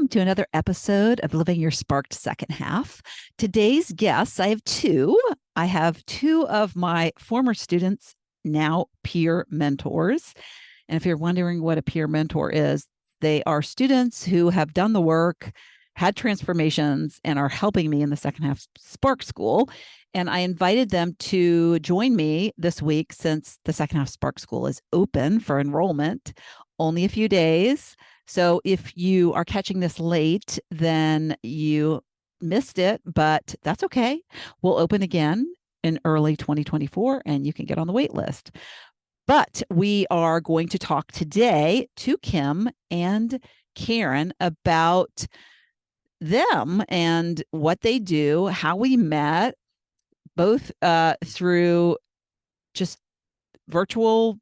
Welcome to another episode of Living Your Sparked Second Half. Today's guests, I have two. I have two of my former students, now peer mentors. And if you're wondering what a peer mentor is, they are students who have done the work, had transformations, and are helping me in the second half Spark School. And I invited them to join me this week since the second half Spark School is open for enrollment, only a few days. So if you are catching this late, then you missed it, but that's okay. We'll open again in early 2024 and you can get on the wait list. But we are going to talk today to Kim and Karen about them and what they do, how we met, both through just virtual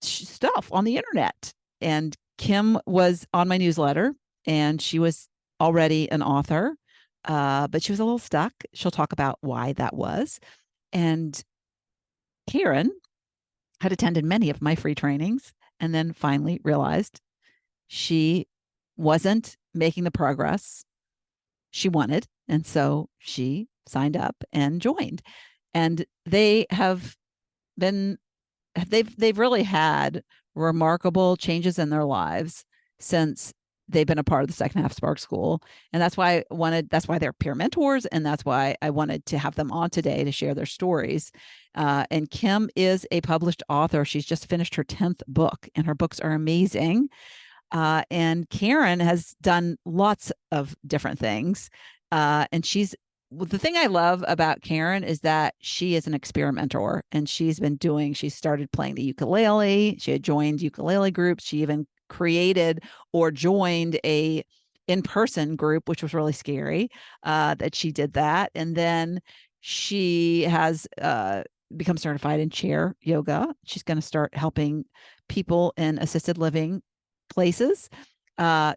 stuff on the internet. And Kim was on my newsletter and she was already an author, but she was a little stuck. She'll talk about why that was. And Karen had attended many of my free trainings and then finally realized she wasn't making the progress she wanted. And so she signed up and joined. And they've really had remarkable changes in their lives since they've been a part of the second half Spark School. And that's why they're peer mentors. And that's why I wanted to have them on today to share their stories. And Kim is a published author. She's just finished her 10th book and her books are amazing. And Karen has done lots of different things. And the thing I love about Karen is that she is an experimenter and she started playing the ukulele. She had joined ukulele groups. She even created or joined a in-person group, which was really scary, that she did that. And then she has become certified in chair yoga. She's going to start helping people in assisted living places.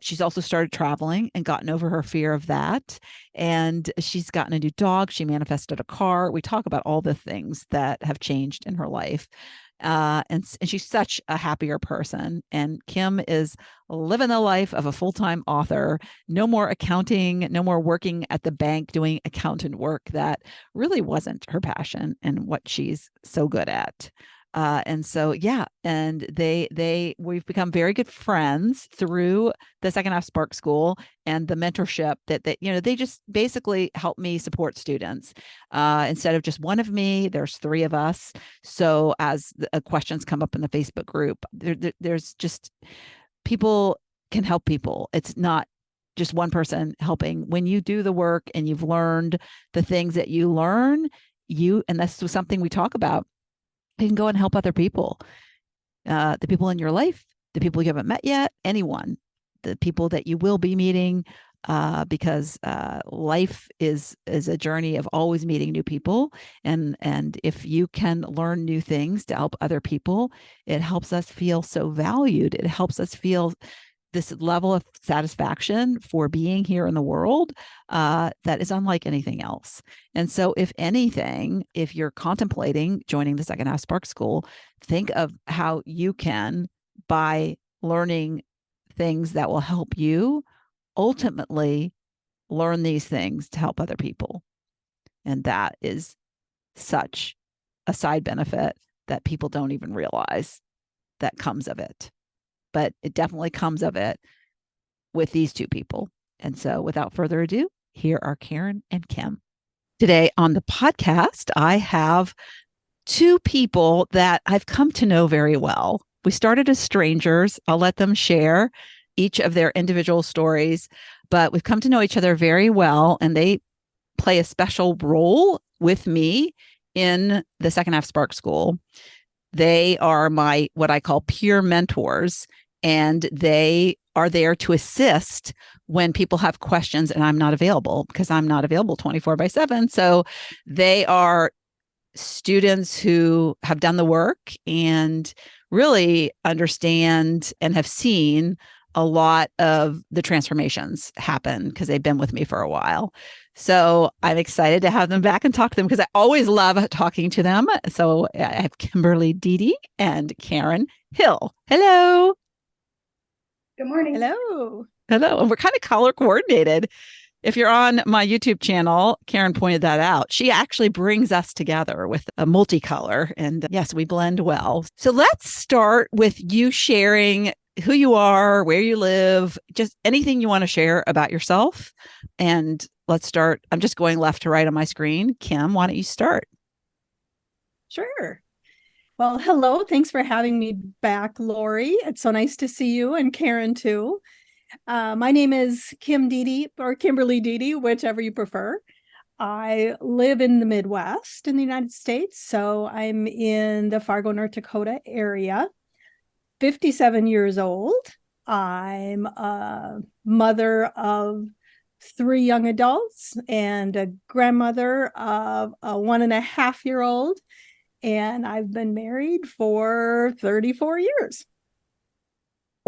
She's also started traveling and gotten over her fear of that. And she's gotten a new dog. She manifested a car. We talk about all the things that have changed in her life. And she's such a happier person. And Kim is living the life of a full-time author. No more accounting, no more working at the bank doing accountant work that really wasn't her passion and what she's so good at. And so, yeah, and we've become very good friends through the second half Spark School and the mentorship that they just basically help me support students. Instead of just one of me, there's three of us. So as the questions come up in the Facebook group, there's just people can help people. It's not just one person helping. When you do the work and you've learned the things that you learn, and that's something we talk about, you can go and help other people, the people in your life, the people you haven't met yet, anyone, the people that you will be meeting, because life is a journey of always meeting new people. And if you can learn new things to help other people, it helps us feel so valued. It helps us feel this level of satisfaction for being here in the world that is unlike anything else. And so if anything, if you're contemplating joining the second half Spark School, think of how you can, by learning things that will help you, ultimately learn these things to help other people. And that is such a side benefit that people don't even realize that comes of it. But it definitely comes of it with these two people. And so without further ado, here are Karen and Kim. Today on the podcast, I have two people that I've come to know very well. We started as strangers. I'll let them share each of their individual stories, but we've come to know each other very well, and they play a special role with me in the second half Spark School. They are my, what I call peer mentors, and they are there to assist when people have questions and I'm not available, because I'm not available 24/7. So they are students who have done the work and really understand and have seen a lot of the transformations happen because they've been with me for a while. So I'm excited to have them back and talk to them because I always love talking to them. So I have Kimberly Diede and Karen Hill. Hello. Good morning. Hello. I know. And we're kind of color coordinated. If you're on my YouTube channel, Karen pointed that out. She actually brings us together with a multicolor. And yes, we blend well. So let's start with you sharing who you are, where you live, just anything you want to share about yourself. And let's start. I'm just going left to right on my screen. Kim, why don't you start? Sure. Well, hello. Thanks for having me back, Lori. It's so nice to see you and Karen too. My name is Kim Diede or Kimberly Diede, whichever you prefer. I live in the Midwest in the United States. So I'm in the Fargo, North Dakota area, 57 years old. I'm a mother of three young adults and a grandmother of a 1.5-year-old. And I've been married for 34 years.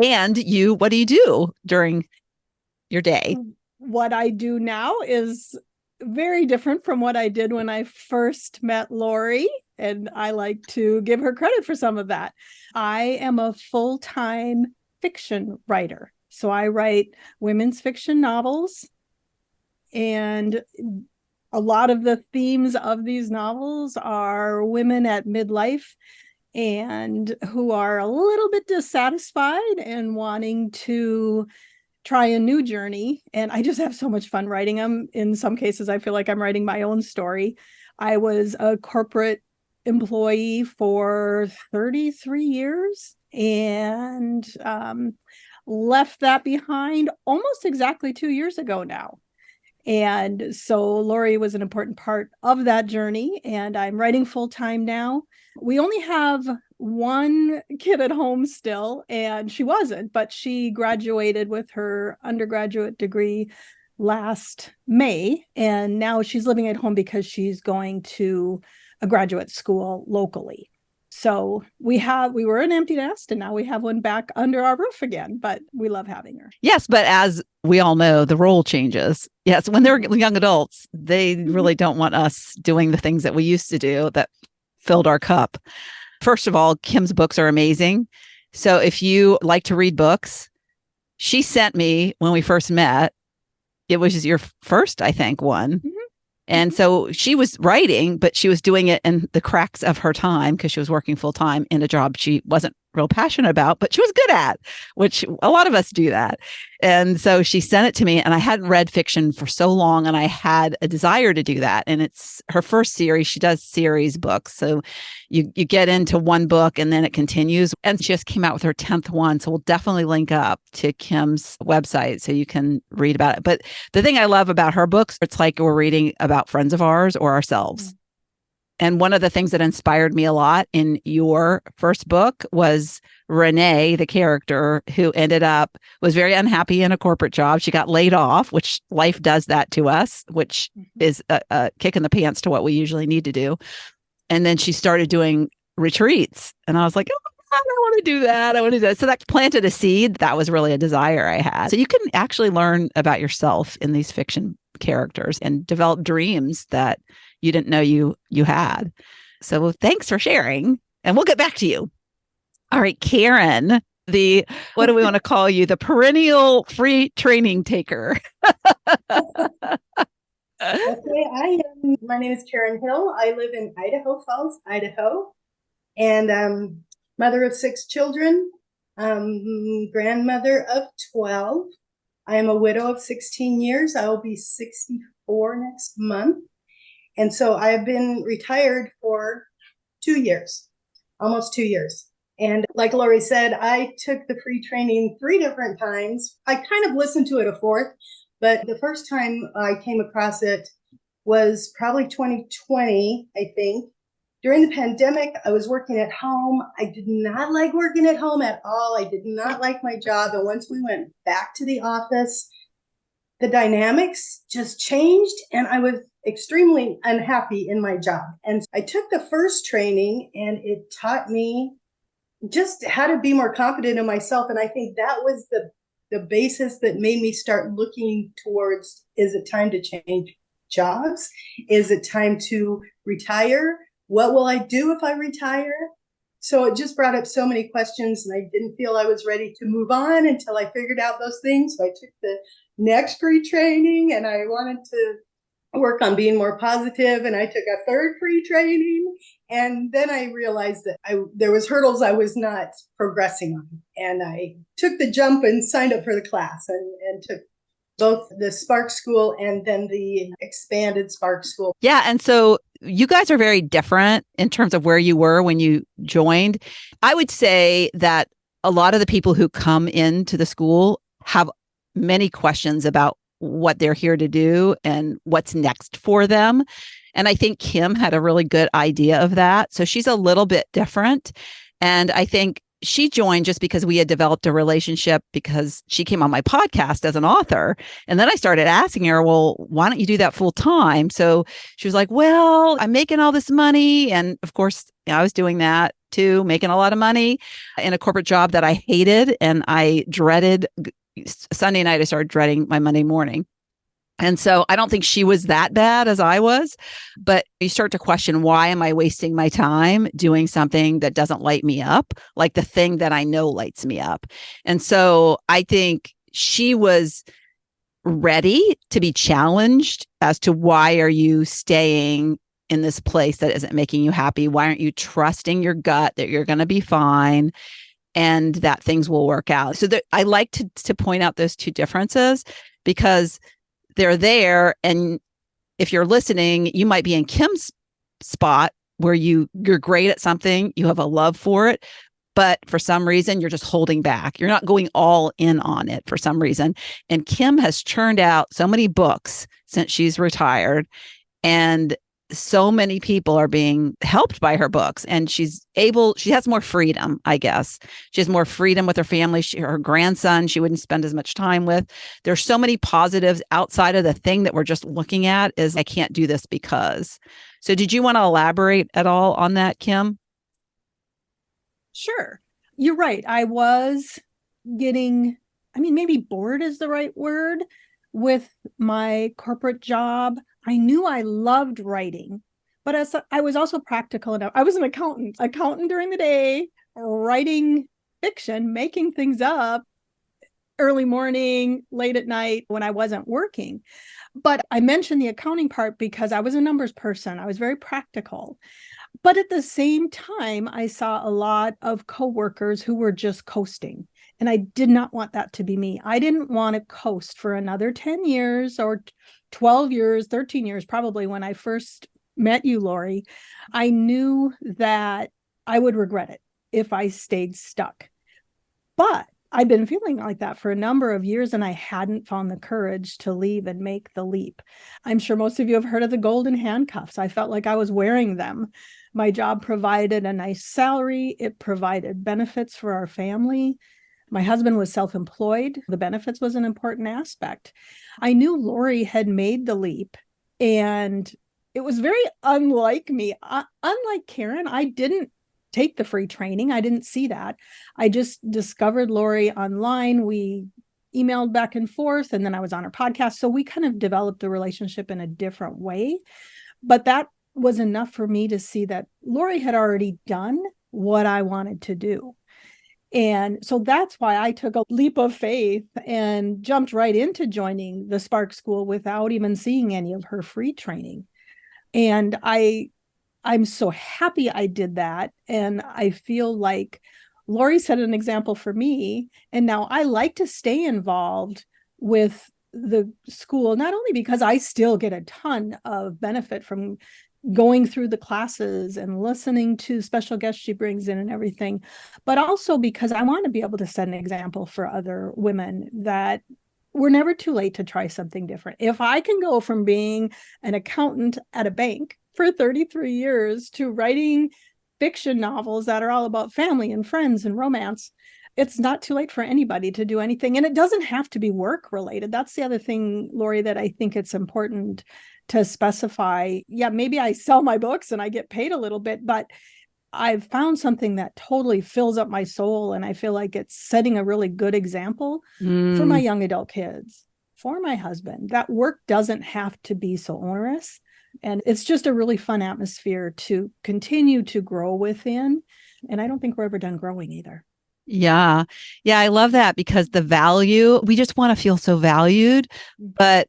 And you, what do you do during your day? What I do now is very different from what I did when I first met Lori, and I like to give her credit for some of that. I am a full-time fiction writer. So I write women's fiction novels, and a lot of the themes of these novels are women at midlife and who are a little bit dissatisfied and wanting to try a new journey. And I just have so much fun writing them. In some cases, I feel like I'm writing my own story. I was a corporate employee for 33 years and left that behind almost exactly 2 years ago now. And so Lori was an important part of that journey, and I'm writing full time now. We only have one kid at home still, and she wasn't, but she graduated with her undergraduate degree last May, and now she's living at home because she's going to a graduate school locally. So we were an empty nest, and now we have one back under our roof again, but we love having her. Yes, but as we all know, the role changes. Yes, when they're young adults, they really don't want us doing the things that we used to do that filled our cup. First of all, Kim's books are amazing. So if you like to read books, she sent me when we first met. It was your first, I think, one. Mm-hmm. And so she was writing, but she was doing it in the cracks of her time because she was working full time in a job she wasn't real passionate about, but she was good at, which a lot of us do that. And so she sent it to me, and I hadn't read fiction for so long, and I had a desire to do that. And it's her first series. She does series books. So you get into one book and then it continues. And she just came out with her 10th one. So we'll definitely link up to Kim's website so you can read about it. But the thing I love about her books, it's like we're reading about friends of ours or ourselves. Mm-hmm. And one of the things that inspired me a lot in your first book was Renee, the character who was very unhappy in a corporate job. She got laid off, which life does that to us, which is a kick in the pants to what we usually need to do. And then she started doing retreats. And I was like, oh, I want to do that. I want to do that. So that planted a seed. That was really a desire I had. So you can actually learn about yourself in these fiction characters and develop dreams that you didn't know you had. So thanks for sharing. And we'll get back to you. All right, Karen, what do we want to call you? The perennial free training taker. Okay, my name is Karen Hill. I live in Idaho Falls, Idaho, and mother of 6 children, grandmother of 12. I am a widow of 16 years. I will be 64 next month. And so I've been retired for 2 years, almost 2 years. And like Lori said, I took the free training 3 different times. I kind of listened to it a fourth, but the first time I came across it was probably 2020, I think. During the pandemic, I was working at home. I did not like working at home at all. I did not like my job. And once we went back to the office, the dynamics just changed, and I was extremely unhappy in my job. And I took the first training, and it taught me just how to be more confident in myself. And I think that was the basis that made me start looking towards, is it time to change jobs? Is it time to retire? What will I do if I retire? So it just brought up so many questions, and I didn't feel I was ready to move on until I figured out those things. So I took the next free training, and I wanted to work on being more positive, and I took a third free training, and then I realized that there was hurdles I was not progressing on, and I took the jump and signed up for the class and took both the Spark School and then the expanded Spark School. Yeah. And so you guys are very different in terms of where you were when you joined. I would say that a lot of the people who come into the school have many questions about what they're here to do and what's next for them. And I think Kim had a really good idea of that. So she's a little bit different. And I think she joined just because we had developed a relationship because she came on my podcast as an author. And then I started asking her, well, why don't you do that full time? So she was like, well, I'm making all this money. And of course, I was doing that too, making a lot of money in a corporate job that I hated. And I dreaded Sunday night. I started dreading my Monday morning. And so I don't think she was that bad as I was, but you start to question, why am I wasting my time doing something that doesn't light me up, like the thing that I know lights me up? And so I think she was ready to be challenged as to, why are you staying in this place that isn't making you happy? Why aren't you trusting your gut that you're going to be fine and that things will work out? So I like to point out those two differences because they're there. And if you're listening, you might be in Kim's spot where you're great at something, you have a love for it, but for some reason you're just holding back. You're not going all in on it for some reason. And Kim has churned out so many books since she's retired, and so many people are being helped by her books, and she has more freedom, I guess. She has more freedom with her family. Her grandson, she wouldn't spend as much time with. There's so many positives outside of the thing that we're just looking at is, I can't do this because. So did you want to elaborate at all on that, Kim? Sure. You're right. I was getting, maybe bored is the right word with my corporate job. I knew I loved writing, but as I was also practical enough. I was an accountant during the day, writing fiction, making things up early morning, late at night when I wasn't working. But I mentioned the accounting part because I was a numbers person. I was very practical. But at the same time, I saw a lot of coworkers who were just coasting. And I did not want that to be me. I didn't want to coast for another 10 years or 12 years, 13 years, probably when I first met you, Lori. I knew that I would regret it if I stayed stuck. But I'd been feeling like that for a number of years, and I hadn't found the courage to leave and make the leap. I'm sure most of you have heard of the golden handcuffs. I felt like I was wearing them. My job provided a nice salary. It provided benefits for our family. My husband was self-employed. The benefits was an important aspect. I knew Lori had made the leap, and it was very unlike me. Unlike Karen, I didn't take the free training. I didn't see that. I just discovered Lori online. We emailed back and forth, and then I was on her podcast. So we kind of developed the relationship in a different way. But that was enough for me to see that Lori had already done what I wanted to do. And so that's why I took a leap of faith and jumped right into joining the Spark School without even seeing any of her free training. And I'm so happy I did that. And I feel like Lori set an example for me. And now I like to stay involved with the school, not only because I still get a ton of benefit from going through the classes and listening to special guests she brings in and everything, but also because I want to be able to set an example for other women that we're never too late to try something different. If I can go from being an accountant at a bank for 33 years to writing fiction novels that are all about family and friends and romance, it's not too late for anybody to do anything. And it doesn't have to be work related. That's the other thing, Lori, that I think it's important to specify. Yeah, maybe I sell my books and I get paid a little bit, but I've found something that totally fills up my soul. And I feel like it's setting a really good example for my young adult kids, for my husband. That work doesn't have to be so onerous. And it's just a really fun atmosphere to continue to grow within. And I don't think we're ever done growing either. Yeah. Yeah. I love that because the value, we just want to feel so valued, but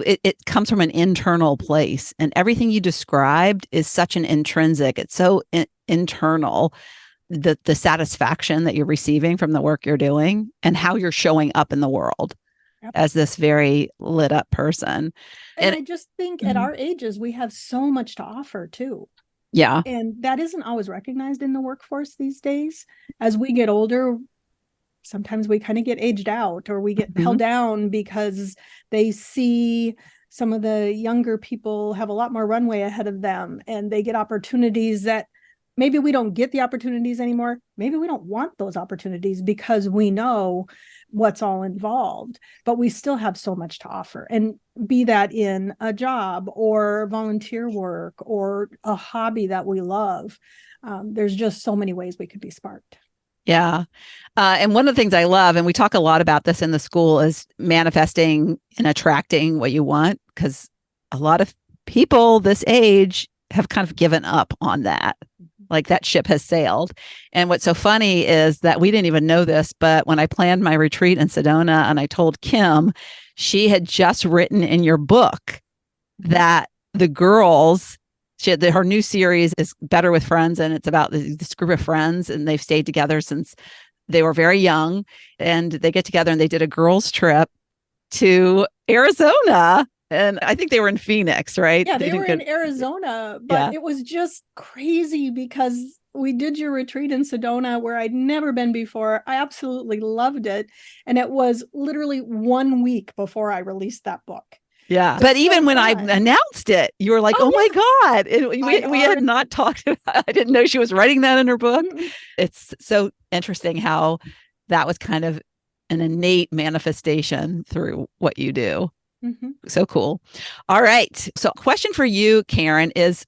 it comes from an internal place. And everything you described is such an intrinsic, it's so internal, the satisfaction that you're receiving from the work you're doing and how you're showing up in the world as this very lit up person. And I just think at our ages, we have so much to offer too. Yeah. And that isn't always recognized in the workforce these days. As we get older, sometimes we kind of get aged out or we get held down because they see some of the younger people have a lot more runway ahead of them and they get opportunities that maybe we don't get the opportunities anymore. Maybe we don't want those opportunities because we know what's all involved, but we still have so much to offer. And be that in a job or volunteer work or a hobby that we love. There's just so many ways we could be sparked. Yeah. And one of the things I love, and we talk a lot about this in the school, is manifesting and attracting what you want. Because a lot of people this age have kind of given up on that. Like that ship has sailed. And what's so funny is that we didn't even know this, but when I planned my retreat in Sedona and I told Kim, she had just written in your book that the girls, her new series is Better with Friends, and it's about this group of friends, and they've stayed together since they were very young, and they get together and they did a girls' trip to Arizona. And I think they were in Phoenix, right? Yeah, they were in Arizona, but it was just crazy because we did your retreat in Sedona where I'd never been before. I absolutely loved it. And it was literally 1 week before I released that book. Yeah. But even when I announced it, you were like, oh my God. We had not talked about, I didn't know she was writing that in her book. It's so interesting how that was kind of an innate manifestation through what you do. So cool. All right. So question for you, Karen, is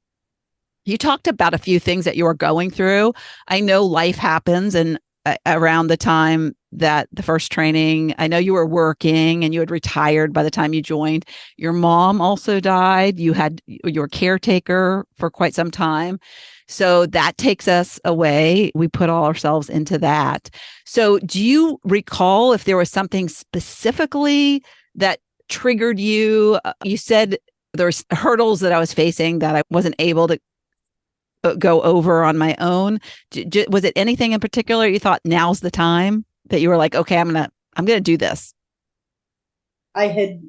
you talked about a few things that you were going through. I know life happens, and around the time that the first training, I know you were working and you had retired by the time you joined. Your mom also died. You had your caretaker for quite some time. So that takes us away. We put all ourselves into that. So do you recall if there was something specifically that triggered you? You said there's hurdles that I was facing that I wasn't able to go over on my own. Was it anything in particular you thought now's the time that you were like, okay, I'm gonna do this? I had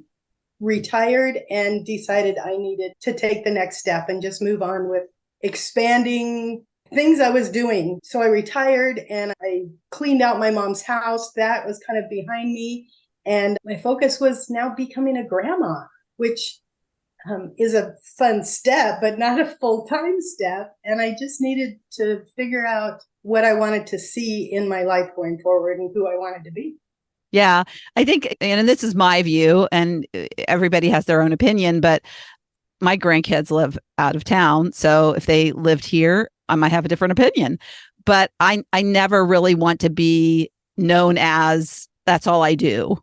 retired and decided I needed to take the next step and just move on with expanding things I was doing. So I retired and I cleaned out my mom's house. That was kind of behind me. And my focus was now becoming a grandma, which is a fun step, but not a full-time step. And I just needed to figure out what I wanted to see in my life going forward and who I wanted to be. Yeah, I think, and this is my view, and everybody has their own opinion, but my grandkids live out of town. So if they lived here, I might have a different opinion. But I never really want to be known as, that's all I do.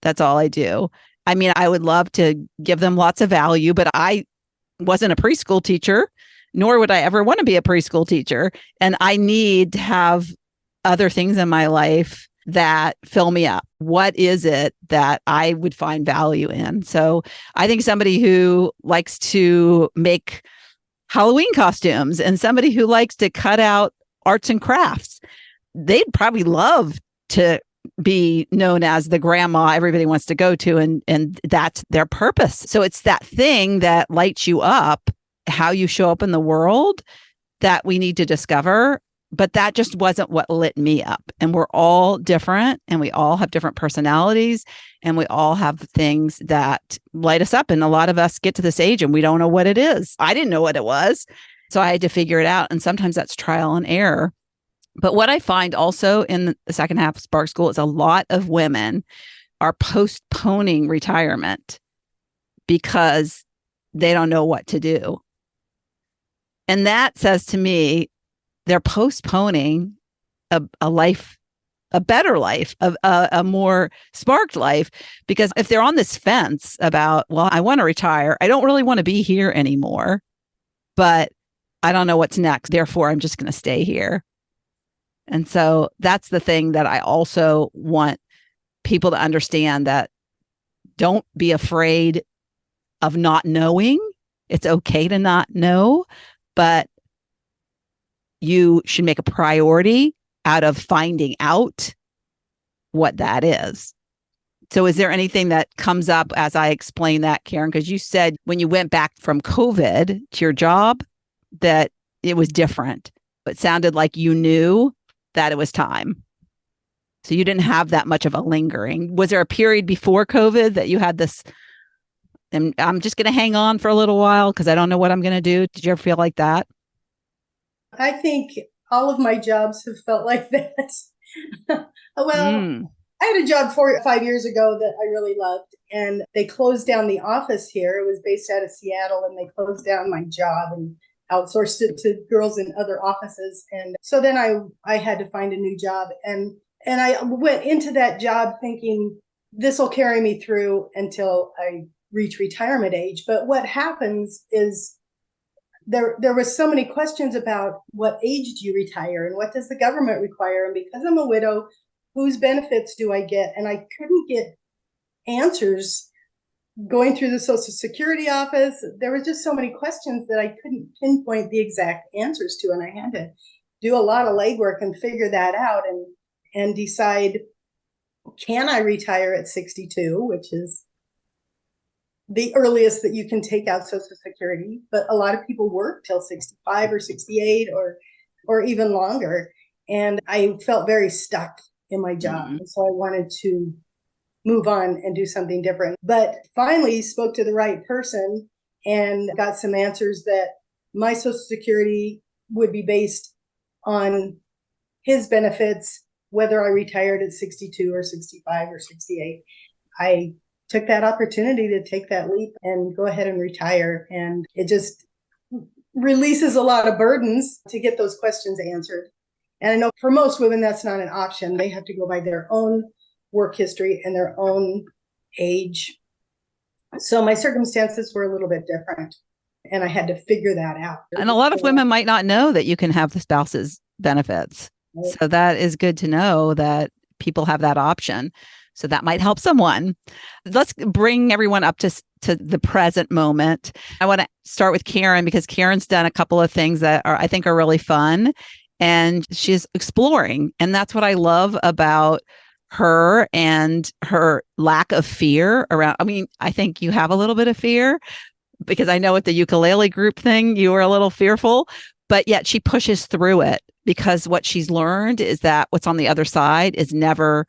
That's all I do. I mean, I would love to give them lots of value, but I wasn't a preschool teacher, nor would I ever want to be a preschool teacher. And I need to have other things in my life that fill me up. What is it that I would find value in? So I think somebody who likes to make Halloween costumes and somebody who likes to cut out arts and crafts, they'd probably love to be known as the grandma everybody wants to go to, and that's their purpose. So it's that thing that lights you up, how you show up in the world, that we need to discover. But that just wasn't what lit me up. And we're all different, and we all have different personalities, and we all have things that light us up. And a lot of us get to this age and we don't know what it is. I didn't know what it was, so I had to figure it out. And sometimes that's trial and error. But what I find also in the second half of Spark School is a lot of women are postponing retirement because they don't know what to do. And that says to me, they're postponing a life a better life, a more sparked life. Because if they're on this fence about, well, I want to retire, I don't really want to be here anymore, but I don't know what's next. Therefore, I'm just going to stay here. And so that's the thing that I also want people to understand, that don't be afraid of not knowing. It's okay to not know, but you should make a priority out of finding out what that is. So is there anything that comes up as I explain that, Karen? Because you said when you went back from COVID to your job that it was different. It sounded like you knew that it was time. So you didn't have that much of a lingering. Was there a period before COVID that you had this, and I'm just going to hang on for a little while because I don't know what I'm going to do? Did you ever feel like that? I think all of my jobs have felt like that. Well, I had a job 5 years ago that I really loved, and they closed down the office here. It was based out of Seattle, and they closed down my job and outsourced it to girls in other offices. And so then I had to find a new job, and I went into that job thinking this will carry me through until I reach retirement age. But what happens is there was so many questions about what age do you retire and what does the government require? And because I'm a widow, whose benefits do I get? And I couldn't get answers going through the Social Security office. There were just so many questions that I couldn't pinpoint the exact answers to. And I had to do a lot of legwork and figure that out and decide, can I retire at 62, which is the earliest that you can take out Social Security, but a lot of people work till 65 or 68 or even longer. And I felt very stuck in my job. And so I wanted to move on and do something different. But finally spoke to the right person and got some answers that my Social Security would be based on his benefits, whether I retired at 62 or 65 or 68. I took that opportunity to take that leap and go ahead and retire. And it just releases a lot of burdens to get those questions answered. And I know for most women, that's not an option. They have to go by their own work history and their own age. So my circumstances were a little bit different, and I had to figure that out. And a lot of women might not know that you can have the spouse's benefits. So that is good to know that people have that option. So that might help someone. Let's bring everyone up to the present moment. I want to start with Karen, because Karen's done a couple of things that I think are really fun, and she's exploring. And that's what I love about her and her lack of fear around. I mean, I think you have a little bit of fear, because I know with the ukulele group thing, you were a little fearful, but yet she pushes through it, because what she's learned is that what's on the other side is never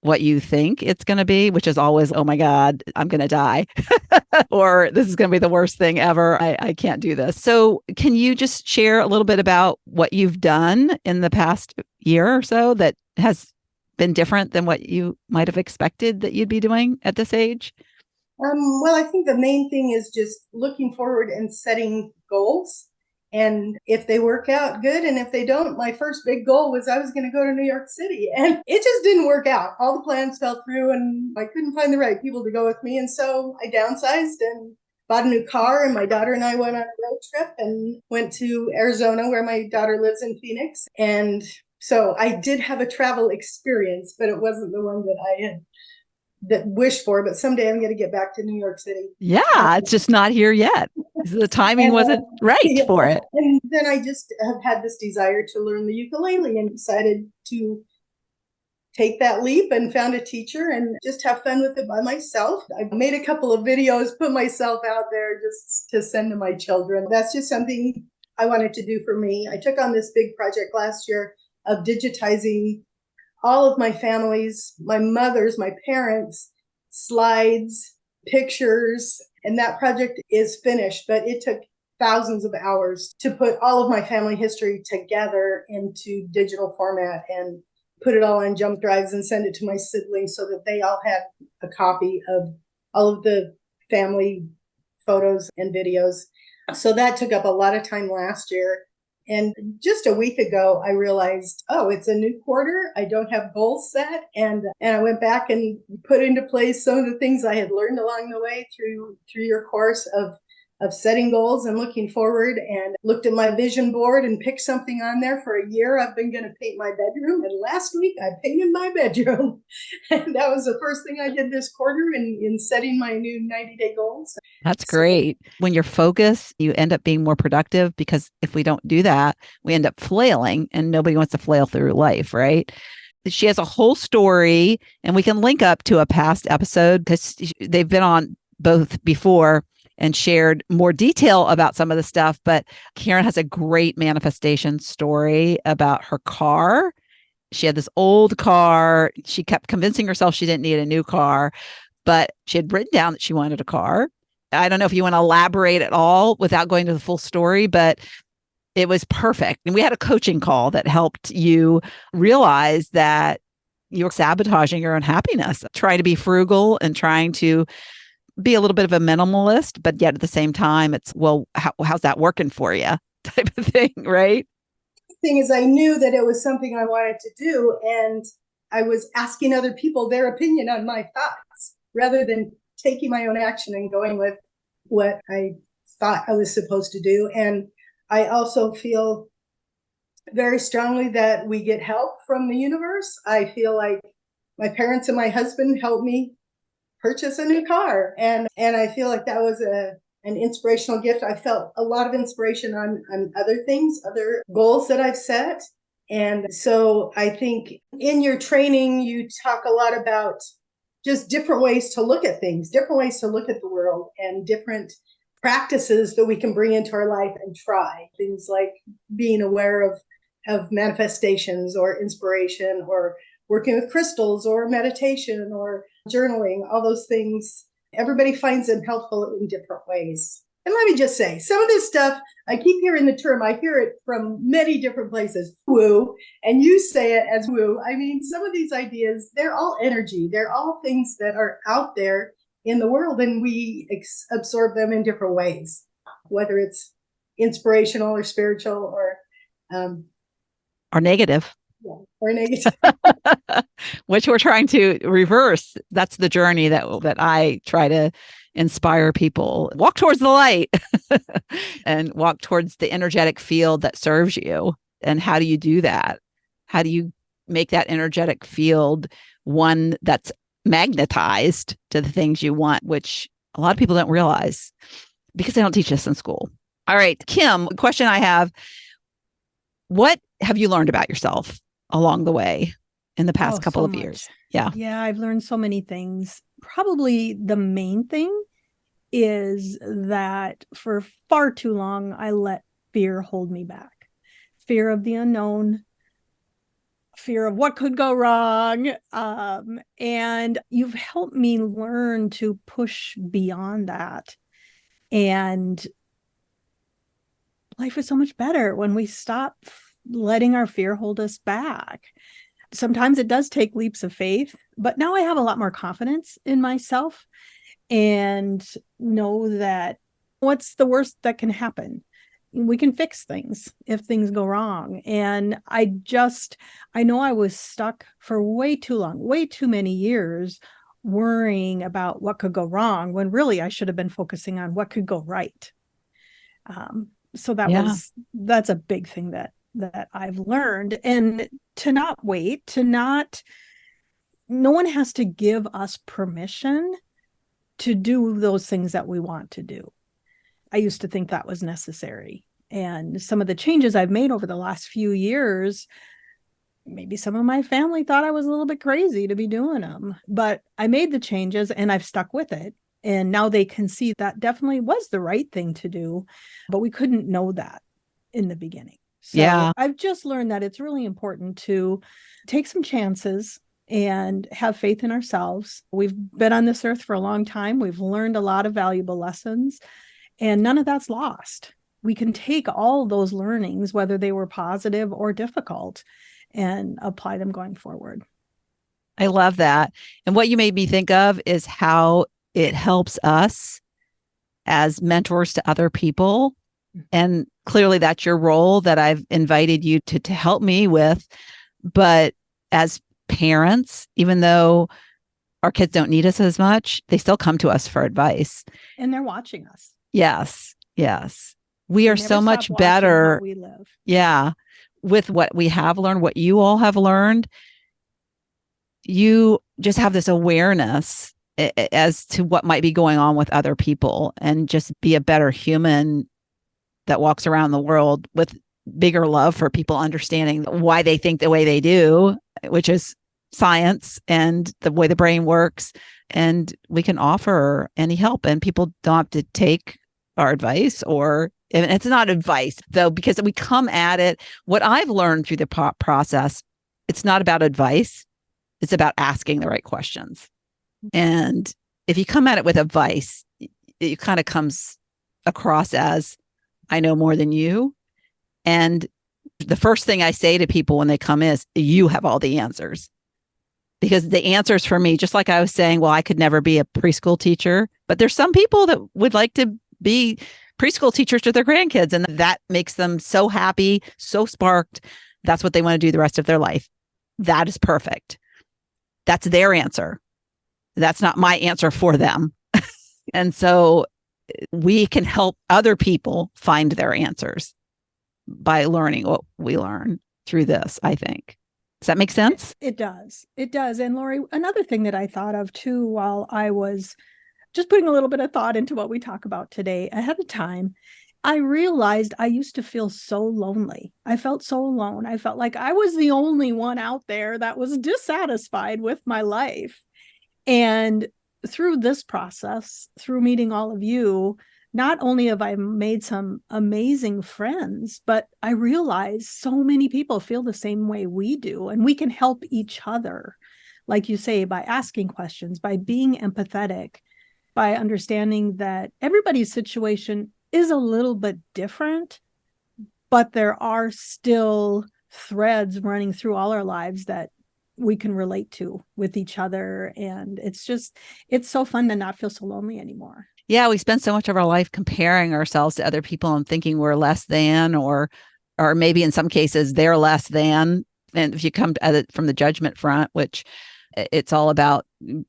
what you think it's going to be, which is always, oh my God, I'm going to die, or this is going to be the worst thing ever. I can't do this. So can you just share a little bit about what you've done in the past year or so that has been different than what you might have expected that you'd be doing at this age? Well, I think the main thing is just looking forward and setting goals. And if they work out, good. And if they don't, my first big goal was I was going to go to New York City. And it just didn't work out. All the plans fell through, and I couldn't find the right people to go with me. And so I downsized and bought a new car. And my daughter and I went on a road trip and went to Arizona, where my daughter lives in Phoenix. And so I did have a travel experience, but it wasn't the one that I had wished for. But someday I'm going to get back to New York City. Yeah, it's just not here yet. The timing wasn't right for it. And then I just have had this desire to learn the ukulele, and decided to take that leap and found a teacher and just have fun with it by myself. I made a couple of videos, put myself out there just to send to my children. That's just something I wanted to do for me. I took on this big project last year of digitizing all of my family's, my mother's, my parents' slides, pictures, and that project is finished, but it took thousands of hours to put all of my family history together into digital format and put it all on jump drives and send it to my siblings so that they all had a copy of all of the family photos and videos. So that took up a lot of time last year. And just a week ago, I realized, oh, it's a new quarter. I don't have goals set. And I went back and put into place some of the things I had learned along the way through your course of setting goals and looking forward, and looked at my vision board and picked something on there. For a year, I've been going to paint my bedroom. And last week I painted my bedroom. And that was the first thing I did this quarter in setting my new 90-day goals. That's great. When you're focused, you end up being more productive, because if we don't do that, we end up flailing, and nobody wants to flail through life, right? She has a whole story, and we can link up to a past episode because they've been on both before and shared more detail about some of the stuff. But Karen has a great manifestation story about her car. She had this old car. She kept convincing herself she didn't need a new car, but she had written down that she wanted a car. I don't know if you want to elaborate at all without going to the full story, but it was perfect. And we had a coaching call that helped you realize that you're sabotaging your own happiness. Try to be frugal and trying to be a little bit of a minimalist, but yet at the same time, it's, well, how's that working for you type of thing, right? The thing is, I knew that it was something I wanted to do, and I was asking other people their opinion on my thoughts rather than taking my own action and going with what I thought I was supposed to do. And I also feel very strongly that we get help from the universe. I feel like my parents and my husband helped me purchase a new car, and I feel like that was an inspirational gift. I felt a lot of inspiration on other things, other goals that I've set. And so I think in your training, you talk a lot about just different ways to look at things, different ways to look at the world, and different practices that we can bring into our life and try. Things like being aware of manifestations or inspiration, or working with crystals, or meditation, or journaling, all those things. Everybody finds them helpful in different ways. And let me just say, some of this stuff, I keep hearing the term, I hear it from many different places, woo, and you say it as woo. I mean, some of these ideas, they're all energy. They're all things that are out there in the world, and we absorb them in different ways, whether it's inspirational or spiritual or negative. Yeah, or negative. Which we're trying to reverse. That's the journey that I try to inspire people. Walk towards the light and walk towards the energetic field that serves you. And how do you do that? How do you make that energetic field one that's magnetized to the things you want, which a lot of people don't realize because they don't teach us in school. All right, Kim, question I have. What have you learned about yourself along the way in the past couple of years? Yeah. Yeah, I've learned so many things. Probably the main thing is that for far too long, I let fear hold me back. Fear of the unknown, fear of what could go wrong. And you've helped me learn to push beyond that. And life is so much better when we stop letting our fear hold us back. Sometimes it does take leaps of faith, but now I have a lot more confidence in myself and know that what's the worst that can happen? We can fix things if things go wrong. And I know I was stuck for way too long, way too many years worrying about what could go wrong when really I should have been focusing on what could go right. So that's a big thing that I've learned. And to not wait, no one has to give us permission to do those things that we want to do. I used to think that was necessary. And some of the changes I've made over the last few years, maybe some of my family thought I was a little bit crazy to be doing them, but I made the changes and I've stuck with it. And now they can see that definitely was the right thing to do, but we couldn't know that in the beginning. So yeah. I've just learned that it's really important to take some chances and have faith in ourselves. We've been on this earth for a long time. We've learned a lot of valuable lessons, and none of that's lost. We can take all those learnings, whether they were positive or difficult, and apply them going forward. I love that. And what you made me think of is how it helps us as mentors to other people And clearly that's your role that I've invited you to help me with. But as parents, even though our kids don't need us as much, they still come to us for advice. And they're watching us. Yes. Yes. We They are never so stop much watching better. how we live. Yeah. With what we have learned, what you all have learned, you just have this awareness as to what might be going on with other people, and just be a better human that walks around the world with bigger love for people, understanding why they think the way they do, which is science and the way the brain works. And we can offer any help, and people don't have to take our advice, or and it's not advice though, because we come at it. What I've learned through the process, it's not about advice. It's about asking the right questions. And if you come at it with advice, it kind of comes across as, I know more than you. And the first thing I say to people when they come is, you have all the answers. Because the answers for me, just like I was saying, well, I could never be a preschool teacher, but there's some people that would like to be preschool teachers to their grandkids, and that makes them so happy, so sparked. That's what they want to do the rest of their life. That is perfect. That's their answer. That's not my answer for them. And so we can help other people find their answers by learning what we learn through this, I think. Does that make sense? It does. It does. And Lori, another thing that I thought of too, while I was just putting a little bit of thought into what we talk about today ahead of time, I realized I used to feel so lonely. I felt so alone. I felt like I was the only one out there that was dissatisfied with my life. And through this process, through meeting all of you, not only have I made some amazing friends, but I realize so many people feel the same way we do, and we can help each other, like you say, by asking questions, by being empathetic, by understanding that everybody's situation is a little bit different, but there are still threads running through all our lives that we can relate to with each other. And it's so fun to not feel so lonely anymore. Yeah, we spend so much of our life comparing ourselves to other people and thinking we're less than, or maybe in some cases they're less than. And if you come at it from the judgment front, which it's all about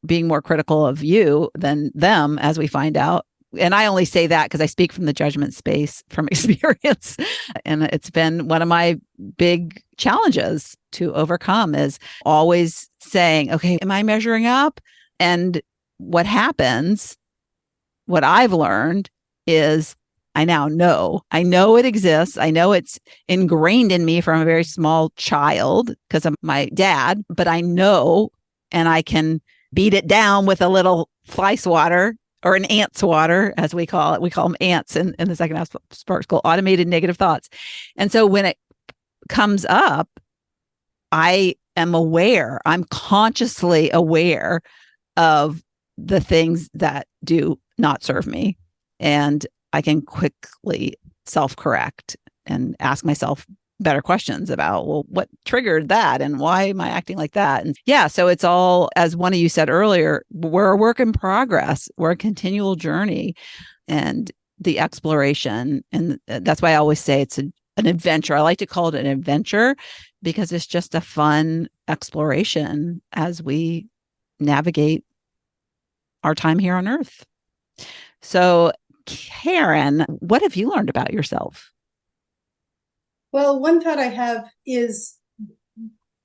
being more critical of you than them, as we find out. And I only say that because I speak from the judgment space from experience. And it's been one of my big challenges to overcome, is always saying, okay, am I measuring up? And what happens, what I've learned is I now know. I know it exists. I know it's ingrained in me from a very small child because of my dad, but I know, and I can beat it down with a little fly swatter, or an ant swatter, as we call it. We call them ants in the second half spark school, automated negative thoughts. And so when it comes up, I am aware, I'm consciously aware of the things that do not serve me. And I can quickly self-correct and ask myself better questions about, well, what triggered that and why am I acting like that? And yeah, so it's all, as one of you said earlier, we're a work in progress. We're a continual journey, and the exploration. And that's why I always say it's an adventure. I like to call it an adventure because it's just a fun exploration as we navigate our time here on Earth. So, Karen, what have you learned about yourself? Well, one thought I have is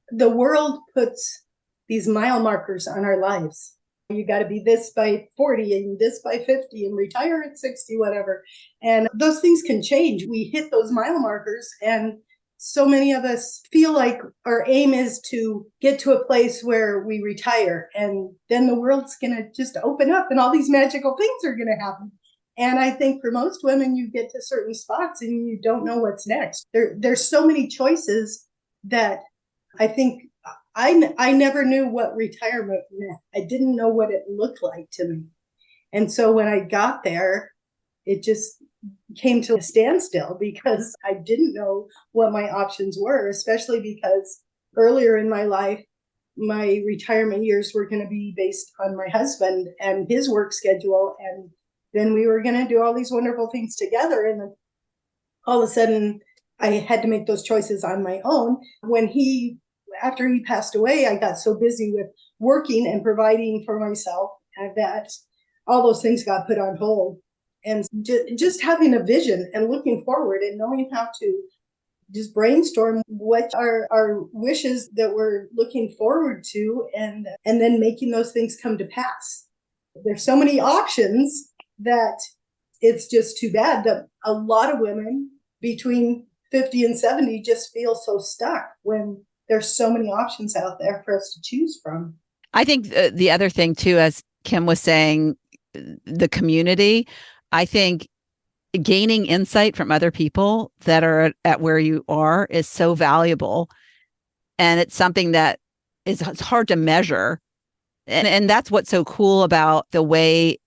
the world puts these mile markers on our lives. You got to be this by 40 and this by 50 and retire at 60, whatever. And those things can change. We hit those mile markers, and so many of us feel like our aim is to get to a place where we retire, and then the world's going to just open up and all these magical things are going to happen. And I think for most women, you get to certain spots and you don't know what's next. There's so many choices that I think I never knew what retirement meant. I didn't know what it looked like to me. And so when I got there, it just came to a standstill because I didn't know what my options were, especially because earlier in my life, my retirement years were going to be based on my husband and his work schedule. And then we were going to do all these wonderful things together. And all of a sudden I had to make those choices on my own. After he passed away, I got so busy with working and providing for myself that all those things got put on hold. And just having a vision and looking forward and knowing how to just brainstorm what are our wishes that we're looking forward to, and then making those things come to pass. There's so many options that it's just too bad that a lot of women between 50 and 70 just feel so stuck when there's so many options out there for us to choose from. I think the other thing too, as Kim was saying, the community, I think gaining insight from other people that are at where you are is so valuable. And it's something that it's hard to measure. And that's what's so cool about the way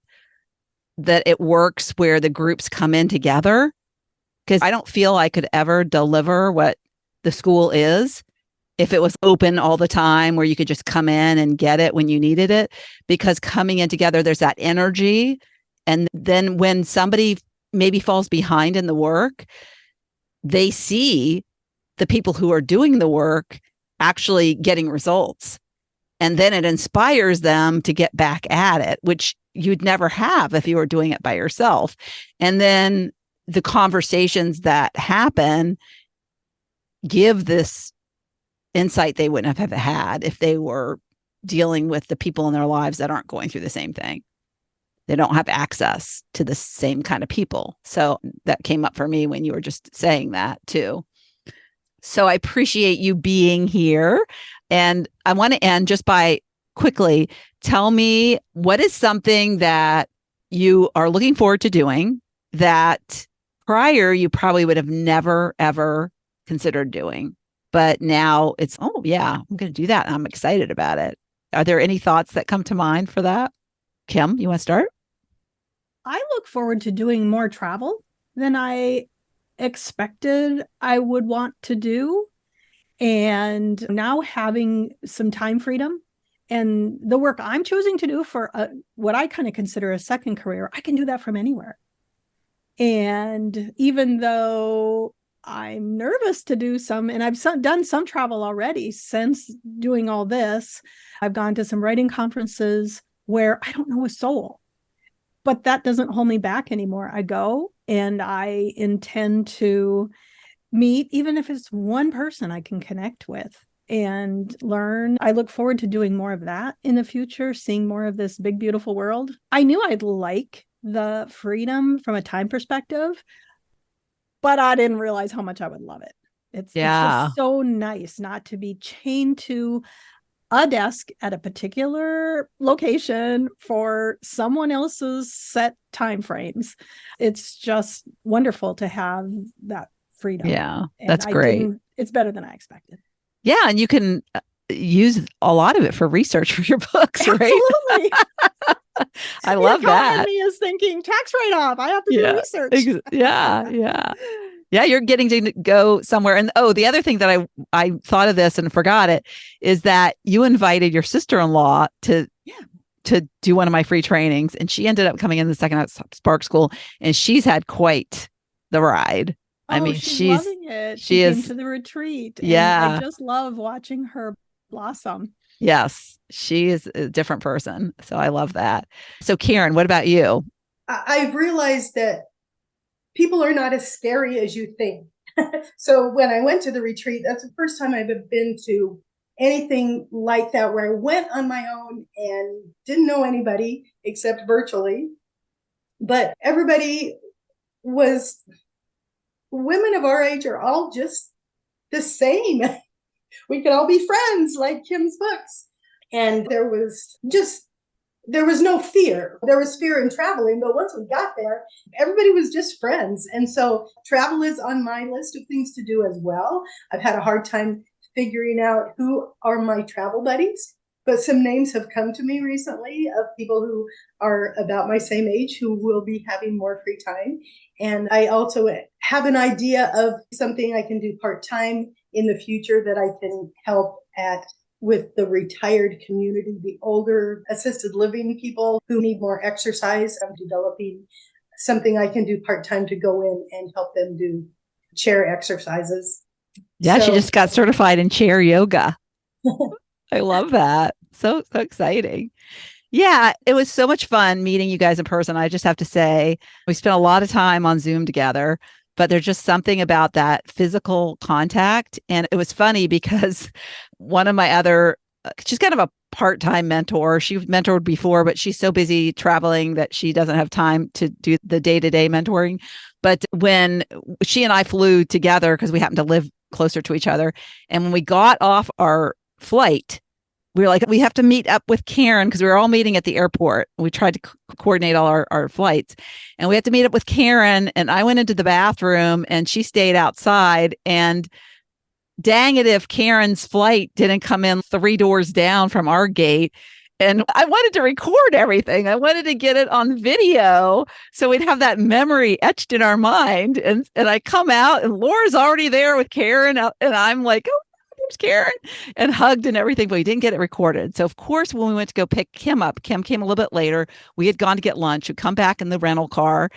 that it works, where the groups come in together. Because I don't feel I could ever deliver what the school is if it was open all the time, where you could just come in and get it when you needed it. Because coming in together, there's that energy. And then when somebody maybe falls behind in the work, they see the people who are doing the work actually getting results. And then it inspires them to get back at it, which you'd never have if you were doing it by yourself. And then the conversations that happen give this insight they wouldn't have had if they were dealing with the people in their lives that aren't going through the same thing. They don't have access to the same kind of people. So that came up for me when you were just saying that too. So I appreciate you being here. And I want to end just by quickly tell me, what is something that you are looking forward to doing that prior you probably would have never, ever considered doing? But now it's, oh yeah, I'm going to do that. I'm excited about it. Are there any thoughts that come to mind for that? Kim, you want to start? I look forward to doing more travel than I expected I would want to do. And now having some time freedom and the work I'm choosing to do for what I kind of consider a second career, I can do that from anywhere. And even though I'm nervous to do some, and I've done some travel already since doing all this, I've gone to some writing conferences where I don't know a soul. But that doesn't hold me back anymore. I go and I intend to meet, even if it's one person I can connect with and learn. I look forward to doing more of that in the future, seeing more of this big, beautiful world. I knew I'd like the freedom from a time perspective, but I didn't realize how much I would love it. It's just so nice not to be chained to a desk at a particular location for someone else's set time frames. It's just wonderful to have that freedom. Yeah, that's great. It's better than I expected. Yeah, and you can use a lot of it for research for your books, right? Absolutely. I love that. Me is thinking tax write-off. I have to do research. Yeah, you're getting to go somewhere. And the other thing that I thought of this and forgot it is that you invited your sister-in-law to do one of my free trainings, and she ended up coming in the second Spark School, and she's had quite the ride. I mean, she's loving it. She came is to the retreat. Yeah, and I just love watching her blossom. Yes, she is a different person. So I love that. So Karen, what about you? I've realized that people are not as scary as you think. So when I went to the retreat, that's the first time I've been to anything like that, where I went on my own and didn't know anybody except virtually. But everybody was, women of our age are all just the same. We could all be friends, like Kim's books. And there was no fear. There was fear in traveling, but once we got there, everybody was just friends. And so travel is on my list of things to do as well. I've had a hard time figuring out who are my travel buddies, but some names have come to me recently of people who are about my same age who will be having more free time. And I also have an idea of something I can do part-time in the future that I can help with the retired community, the older assisted living people who need more exercise. I'm developing something I can do part-time to go in and help them do chair exercises. Yeah, she So- just got certified in chair yoga. I love that. So exciting. Yeah, it was so much fun meeting you guys in person. I just have to say, we spent a lot of time on Zoom together, but there's just something about that physical contact. And it was funny because one of my other, she's kind of a part-time mentor. She mentored before, but she's so busy traveling that she doesn't have time to do the day-to-day mentoring. But when she and I flew together, because we happen to live closer to each other, and when we got off our flight, we were like, we have to meet up with Karen because we were all meeting at the airport. We tried to coordinate all our flights, and we had to meet up with Karen. And I went into the bathroom and she stayed outside. And dang it, if Karen's flight didn't come in 3 doors down from our gate. And I wanted to record everything. I wanted to get it on video so we'd have that memory etched in our mind. And I come out and Laura's already there with Karen. And I'm like, oh, there's Karen, and hugged and everything, but we didn't get it recorded. So of course, when we went to go pick Kim up, Kim came a little bit later. We had gone to get lunch. We'd come back in the rental car.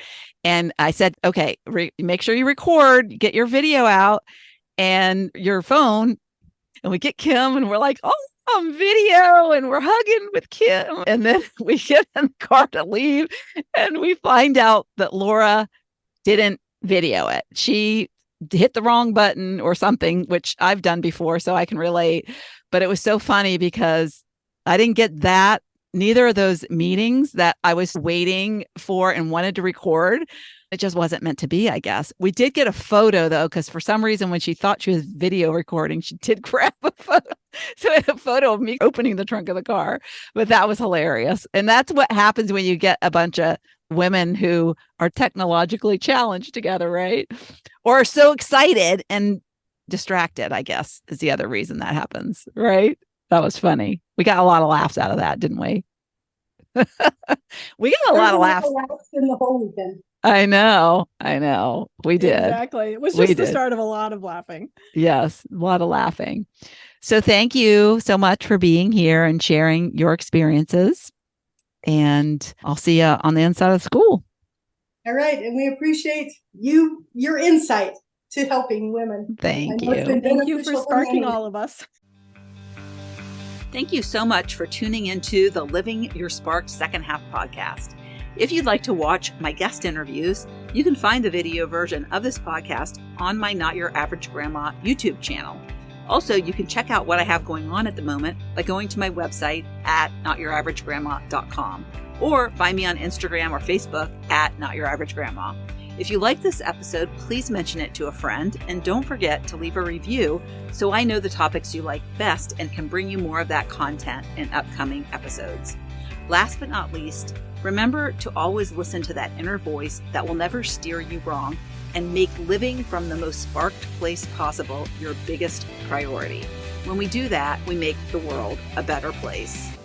And I said, okay, make sure you record, get your video out and your phone. And we get Kim and we're like, oh, on video, and we're hugging with Kim. And then we get in the car to leave and we find out that Laura didn't video it. She hit the wrong button or something, which I've done before, so I can relate. But it was so funny because I didn't get that, neither of those meetings that I was waiting for and wanted to record. It just wasn't meant to be, I guess. We did get a photo though, because for some reason, when she thought she was video recording, she did grab a photo. So I had a photo of me opening the trunk of the car, but that was hilarious. And that's what happens when you get a bunch of women who are technologically challenged together, right? Or so excited and distracted, I guess, is the other reason that happens, right? That was funny. We got a lot of laughs out of that, didn't we? We got a lot of laughs in the whole weekend. I know. We did. Exactly. It was just the start of a lot of laughing. Yes, a lot of laughing. So thank you so much for being here and sharing your experiences. And I'll see you on the inside of the school. All right. And we appreciate your insight to helping women. Thank you. Thank you for sparking all of us. Thank you so much for tuning into the Living Your Spark Second Half podcast. If you'd like to watch my guest interviews, you can find the video version of this podcast on my Not Your Average Grandma YouTube channel. Also, you can check out what I have going on at the moment by going to my website at notyouraverage.grandma.com or find me on Instagram or Facebook at Not Your Average Grandma. If you like this episode, please mention it to a friend and don't forget to leave a review so I know the topics you like best and can bring you more of that content in upcoming episodes. Last but not least, remember to always listen to that inner voice that will never steer you wrong and make living from the most sparked place possible your biggest priority. When we do that, we make the world a better place.